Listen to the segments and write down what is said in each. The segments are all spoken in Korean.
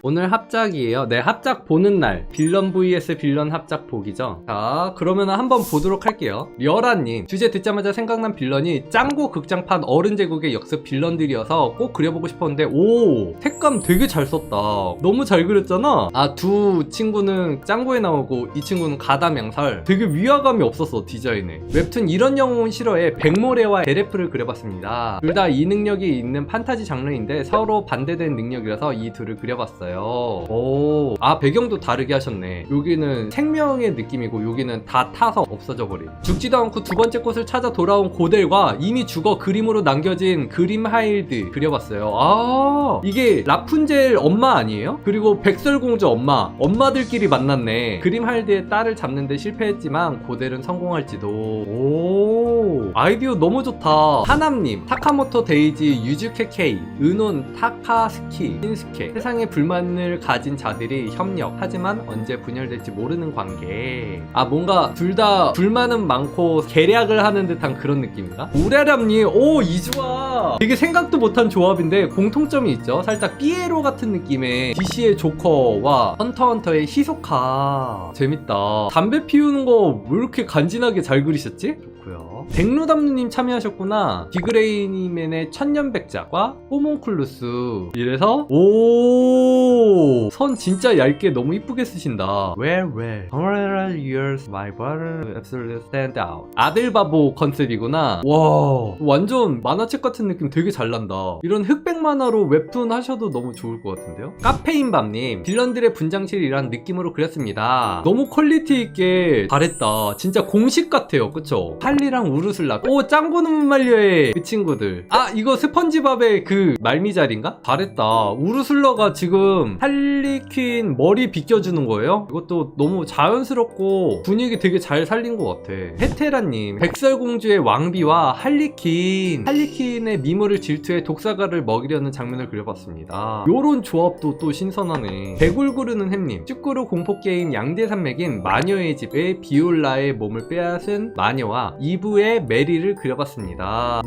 오늘 합작이에요. 네, 합작 보는 날 빌런 vs 빌런 합작 보기죠. 자, 그러면 한번 보도록 할게요. 리어라님, 주제 듣자마자 생각난 빌런이 짱구 극장판 어른 제국의 역습 빌런들이어서 꼭 그려보고 싶었는데, 오, 색감 되게 잘 썼다. 너무 잘 그렸잖아. 아, 두 친구는 짱구에 나오고 이 친구는 가담양살. 되게 위화감이 없었어, 디자인에. 웹툰 이런 영웅은 싫어해 백모래와 에레프를 그려봤습니다. 둘 다 이 능력이 있는 판타지 장르인데 서로 반대된 능력이라서 이 둘을 그려봤어요. 오, 아, 배경도 다르게 하셨네. 여기는 생명의 느낌이고 여기는 다 타서 없어져 버린. 죽지도 않고 두 번째 꽃을 찾아 돌아온 고델과 이미 죽어 그림으로 남겨진 그림하일드 그려봤어요. 아, 이게 라푼젤 엄마 아니에요? 그리고 백설공주 엄마들끼리 만났네. 그림하일드의 딸을 잡는데 실패했지만 고델은 성공할지도. 오, 아이디어 너무 좋다. 하남님, 타카모토 데이지 유즈케 케이, 은혼 타카스키 신스케. 세상에 불만을 가진 자들이 협력, 하지만 언제 분열될지 모르는 관계. 아, 뭔가 둘 다 불만은 많고 계략을 하는 듯한 그런 느낌인가? 우라람님, 오, 이 조합 되게 생각도 못한 조합인데 공통점이 있죠. 살짝 삐에로 같은 느낌의 DC의 조커와 헌터헌터의 히소카. 재밌다. 담배 피우는 거 왜 이렇게 간지나게 잘 그리셨지? 좋고요. 백루담루님 참여하셨구나. 디그레이니맨의 천년백작과 호몽쿨루스. 이래서 오, 선 진짜 얇게 너무 이쁘게 쓰신다. Well. Honorary years my brother absolutely stand out. 아들 바보 컨셉이구나. 와, 완전 만화책 같은 느낌 되게 잘 난다. 이런 흑백 만화로 웹툰 하셔도 너무 좋을 것 같은데요? 카페인밤님, 빌런들의 분장실이란 느낌으로 그렸습니다. 너무 퀄리티 있게 잘했다. 진짜 공식 같아요. 그쵸? 할리랑 우르슬라. 오, 짱구는 말려의 그 친구들. 아, 이거 스펀지밥의 그 말미잘인가? 잘했다. 우르슬라가 지금 할리퀸 머리 빗겨주는 거예요? 이것도 너무 자연스럽고 분위기 되게 잘 살린 것 같아. 헤테라님, 백설공주의 왕비와 할리퀸의 미모를 질투해 독사가를 먹이려는 장면을 그려봤습니다. 요런 조합도 또 신선하네. 배굴구르는 햄님, 쭈꾸루 공포게임 양대산맥인 마녀의 집에 비올라의 몸을 빼앗은 마녀와 이브의 메리를 그려봤습니다.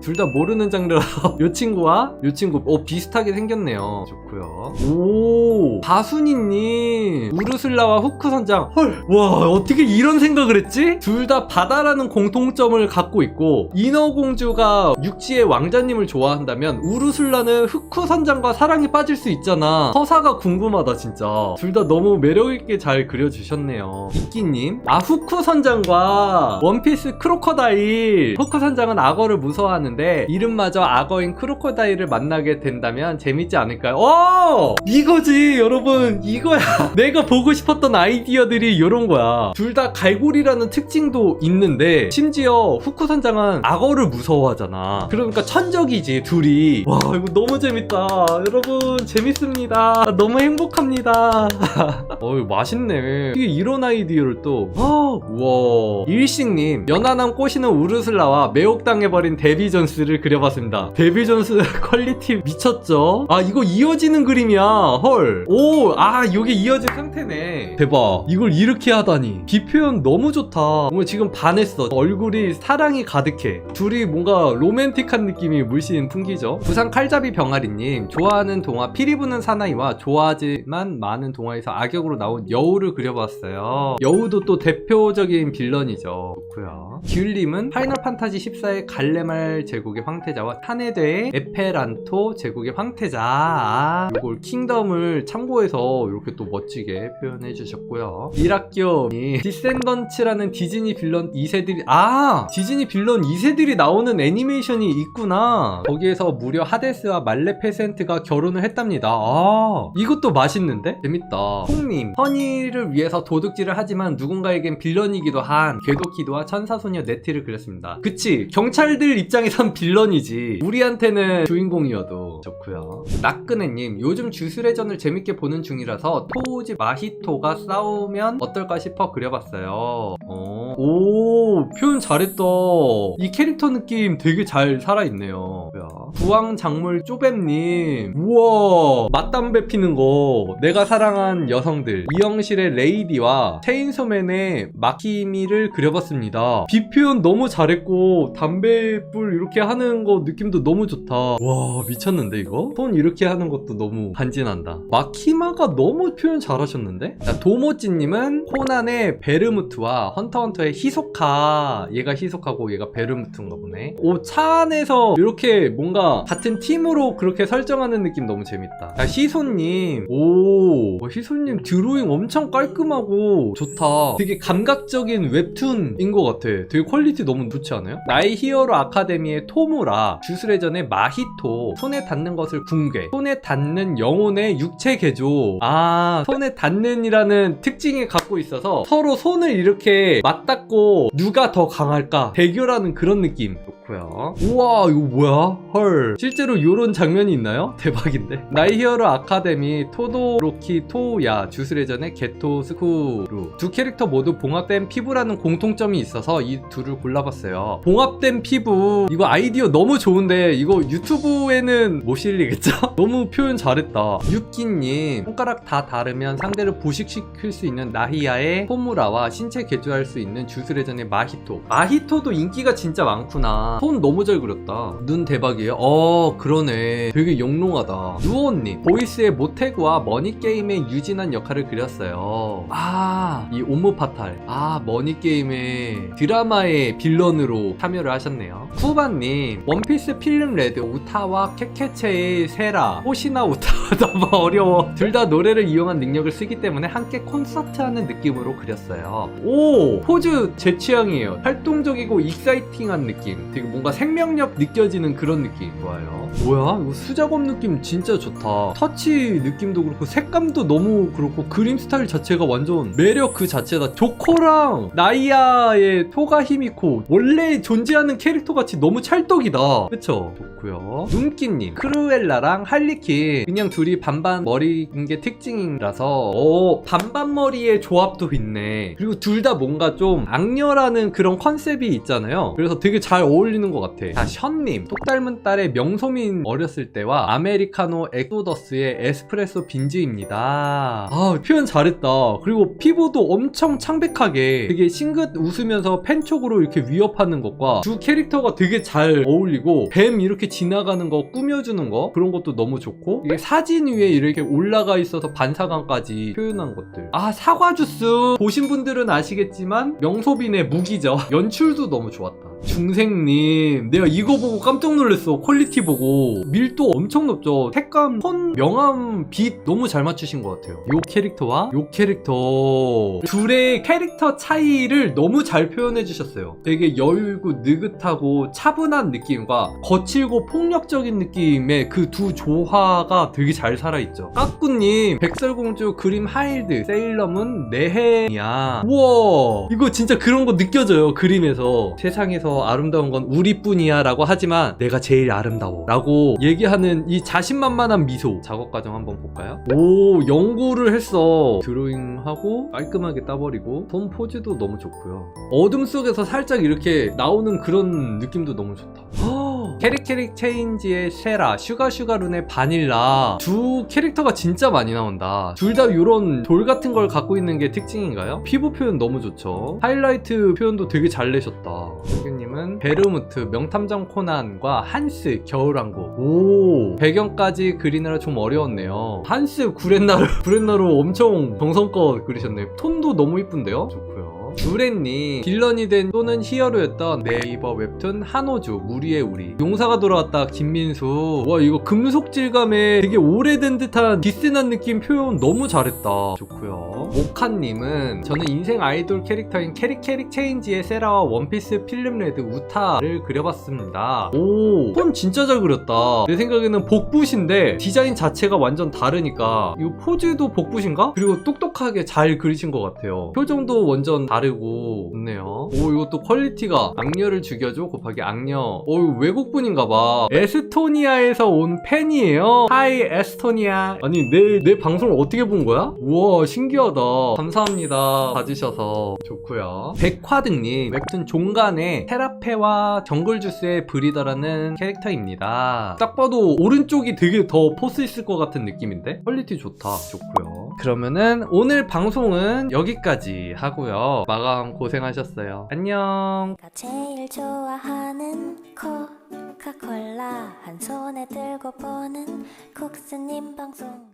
둘 다 모르는 장르라서 요 친구와 요 친구 비슷하게 생겼네요. 좋고요. 오, 바순이님, 우르슬라와 후크 선장. 헐, 와, 어떻게 이런 생각을 했지? 둘 다 바다라는 공통점을 갖고 있고, 인어공주가 육지의 왕자님을 좋아한다면 우르슬라는 후크 선장과 사랑에 빠질 수 있잖아. 서사가 궁금하다 진짜. 둘 다 너무 매력있게 잘 그려주셨네요. 이끼님, 아, 후크 선장과 원피스 크로커다일. 후크 선장은 악어를 무서워하는데 이름마저 악어인 크로커다일을 만나게 된다면 재밌지 않을까요? 오! 이거지 여러분, 이거야. 내가 보고 싶었던 아이디어들이 이런 거야. 둘 다 갈고리라는 특징도 있는데 심지어 후크 선장은 악어를 무서워하잖아. 그러니까 천적이지 둘이. 와, 이거 너무 재밌다. 여러분, 재밌습니다. 너무 행복합니다. 어이, 맛있네. 이게 이런 아이디어를 또. 우와. 일식님, 연하남 꼬시는 우르슬라와 매혹당해버린 데비 존스를 그려봤습니다. 데비 존스 퀄리티 미쳤죠? 아, 이거 이어지는 그림이야. 헐. 오, 아, 이게 이어진 상태네. 대박. 이걸 이렇게 하다니. 비표현 너무 좋다. 뭔가 지금 반했어. 얼굴이 사랑이 가득해. 둘이 뭔가 로맨틱한 느낌이 물씬 풍기죠. 부산 칼잡이 병아리님, 좋아하는 동화 피리 부는 사나이와 좋아하지만 많은 동화에서 악역으로 나온 여우를 그려봤어요. 여우도 또 대표적인 빌런이죠. 좋고요. 기울님은 파이널 판타지 14의 갈레말 제국의 황태자와 타네드의 에페란토 제국의 황태자. 아, 이걸 킹덤을 참고해서 이렇게 또 멋지게 표현해 주셨고요. 이락교이 디센던츠라는 디즈니 빌런 2세들이, 아, 디즈니 빌런 2세들이 나오는 애니메이션이 있구나. 거기에서 무려 하데스와 말레페센트가 결혼을 했답니다. 아, 이것도 맛있는데? 재밌다. 홍님, 허니를 위해서 도둑질을 하지만 누군가에겐 빌런이기도 한 궤도키드와 천사소녀 네티를 그렸습니다. 그치, 경찰들 입장에선 빌런이지, 우리한테는 주인공이어도. 좋고요. 라끄네님, 요즘 주술회전을 재밌게 보는 중이라서 토우지 마히토가 싸우면 어떨까 싶어 그려봤어요. 오, 표현 잘했다. 이 캐릭터 느낌 되게 잘 살아있네요. 뭐야. 좋고요. 부왕작물 쪼뱀님, 우와, 맞담배 피는 거 내가 사랑한 여성들 이영실의 레이디와 체인소맨의 마키미를 그려봤습니다. 빛 표현 너무 잘했고 담배불 이렇게 하는 거 느낌도 너무 좋다. 와, 미쳤는데 이거? 손 이렇게 하는 것도 너무 간지난다. 마키마가 너무 표현 잘하셨는데? 자, 도모찌님은 코난의 베르무트와 헌터헌터의 히소카, 얘가 히소카고 얘가 베르무트인가 보네. 오, 차 안에서 이렇게 뭔가 같은 팀으로 그렇게 설정하는 느낌 너무 재밌다. 자, 희소님, 오, 희소님 드로잉 엄청 깔끔하고 좋다. 되게 감각적인 웹툰인 것 같아. 되게 퀄리티 너무 좋지 않아요? 나의 히어로 아카데미의 토무라, 주술회전의 마히토, 손에 닿는 것을 붕괴, 손에 닿는 영혼의 육체 개조. 아, 손에 닿는이라는 특징을 갖고 있어서 서로 손을 이렇게 맞닿고 누가 더 강할까 대결하는 그런 느낌. 좋고요. 우와, 이거 뭐야? 헐, 실제로 이런 장면이 있나요? 대박인데. 나의 히어로 아카데미 토도로키 토야, 주술회전의 게토 스쿠루, 두 캐릭터 모두 봉합된 피부라는 공통점이 있어서 이 둘을 골라봤어요. 봉합된 피부, 이거 아이디어 너무 좋은데 이거 유튜브에는 못 실리겠죠? 너무 표현 잘했다. 유키님, 손가락 다 다르면 상대를 부식시킬 수 있는 나히야의 토무라와 신체 개조할 수 있는 주술회전의 마히토. 마히토도 인기가 진짜 많구나. 손 너무 잘 그렸다. 눈 대박이에요. 그러네. 되게 영롱하다. 누오님, 보이스의 모태구와 머니게임의 유진한 역할을 그렸어요. 아, 이 옴무파탈. 아, 머니게임의 드라마의 빌런으로 참여를 하셨네요. 쿠바님, 원피스 필름 레드 우타와 케케체의 세라, 호시나 우타와 너무 어려워. 둘 다 노래를 이용한 능력을 쓰기 때문에 함께 콘서트하는 느낌으로 그렸어요. 오, 포즈 제 취향이에요. 활동적이고 익사이팅한 느낌. 되게 뭔가 생명력 느껴지는 그런 느낌. 좋아요. 뭐야, 이거 수작업 느낌 진짜 좋다. 터치 느낌도 그렇고 색감도 너무 그렇고 그림 스타일 자체가 완전 매력 그 자체다. 조커랑 나이아의 토가 히미코, 원래 존재하는 캐릭터 같이 너무 찰떡이다. 그쵸? 좋고요. 눈끼님, 크루엘라랑 할리퀸, 그냥 둘이 반반 머리인 게 특징이라서 반반 머리의 조합도 있네. 그리고 둘 다 뭔가 좀 악녀라는 그런 컨셉이 있잖아요. 그래서 되게 잘 어울리는 것 같아. 자, 션님, 똑 닮은 딸의 명소민 어렸을 때와 아메리카노 엑소더스의 에스프레소 빈즈입니다. 아, 표현 잘했다. 그리고 피부도 엄청 창백하게 되게 싱긋 웃으면서 팬 쪽으로 이렇게 위협하는 것과 두 캐릭터가 되게 잘 어울리고, 뱀 이렇게 지나가는 거 꾸며주는 거, 그런 것도 너무 좋고, 이게 사진 위에 이렇게 올라가 있어서 반사감까지 표현한 것들. 아, 사과 주스 보신 분들은 아시겠지만 명소빈의 무기죠. 연출도 너무 좋았다. 중생님, 내가 이거 보고 깜짝 놀랐어. 퀄리티 보고 밀도 엄청 높죠. 색감, 톤, 명암, 빛 너무 잘 맞추신 것 같아요. 요 캐릭터와 요 캐릭터 둘의 캐릭터 차이를 너무 잘 표현해 주셨어요. 되게 여유있고 느긋하고 차분한 느낌과 거칠고 폭력적인 느낌의 그 두 조화가 되게 잘 살아있죠. 까꾸님, 백설공주 그림 하일드, 세일러문 네헤야. 우와, 이거 진짜 그런 거 느껴져요. 그림에서. 세상에서 아름다운 건 우리뿐이야 라고 하지만 내가 제일 아름다워 라고 얘기하는 이 자신만만한 미소. 작업 과정 한번 볼까요? 오, 연구를 했어. 드로잉하고 깔끔하게 따버리고 손 포즈도 너무 좋고요. 어둠 속에서 살짝 이렇게 나오는 그런 느낌도 너무 좋다. 캐릭 체인지의 세라, 슈가룬의 바닐라, 두 캐릭터가 진짜 많이 나온다. 둘 다 이런 돌 같은 걸 갖고 있는 게 특징인가요? 피부 표현 너무 좋죠. 하이라이트 표현도 되게 잘 내셨다. 님은 베르무트, 명탐정 코난과 한스, 겨울왕국. 오, 배경까지 그리느라 좀 어려웠네요. 한스 구렛나루 엄청 정성껏 그리셨네요. 톤도 너무 이쁜데요? 좋고요. 주레님, 빌런이 된 또는 히어로였던 네이버 웹툰 한호주, 무리의 우리, 용사가 돌아왔다, 김민수. 와, 이거 금속 질감에 되게 오래된 듯한 디스난 느낌 표현 너무 잘했다. 좋고요. 모카님은 저는 인생 아이돌 캐릭터인 캐릭 체인지의 세라와 원피스 필름 레드 우타를 그려봤습니다. 오, 톤 진짜 잘 그렸다. 내 생각에는 복붙인데 디자인 자체가 완전 다르니까 이 포즈도 복붙인가? 그리고 똑똑하게 잘 그리신 것 같아요. 표정도 완전 다르고 다르고 좋네요. 오, 이것도 퀄리티가 악녀를 죽여줘 곱하기 악녀. 오, 이거 외국분인가봐. 에스토니아에서 온 팬이에요. 하이 에스토니아. 아니 내 방송을 어떻게 본 거야? 우와, 신기하다. 감사합니다. 봐주셔서 좋고요. 백화등님, 웹툰 종간에 테라페와 정글주스의 브리더라는 캐릭터입니다. 딱 봐도 오른쪽이 되게 더 포스 있을 것 같은 느낌인데? 퀄리티 좋다. 좋고요. 그러면은 오늘 방송은 여기까지 하고요. 마감 고생하셨어요. 안녕. 내가 제일 좋아하는 코카콜라 한 손에 들고 보는 국스님 방송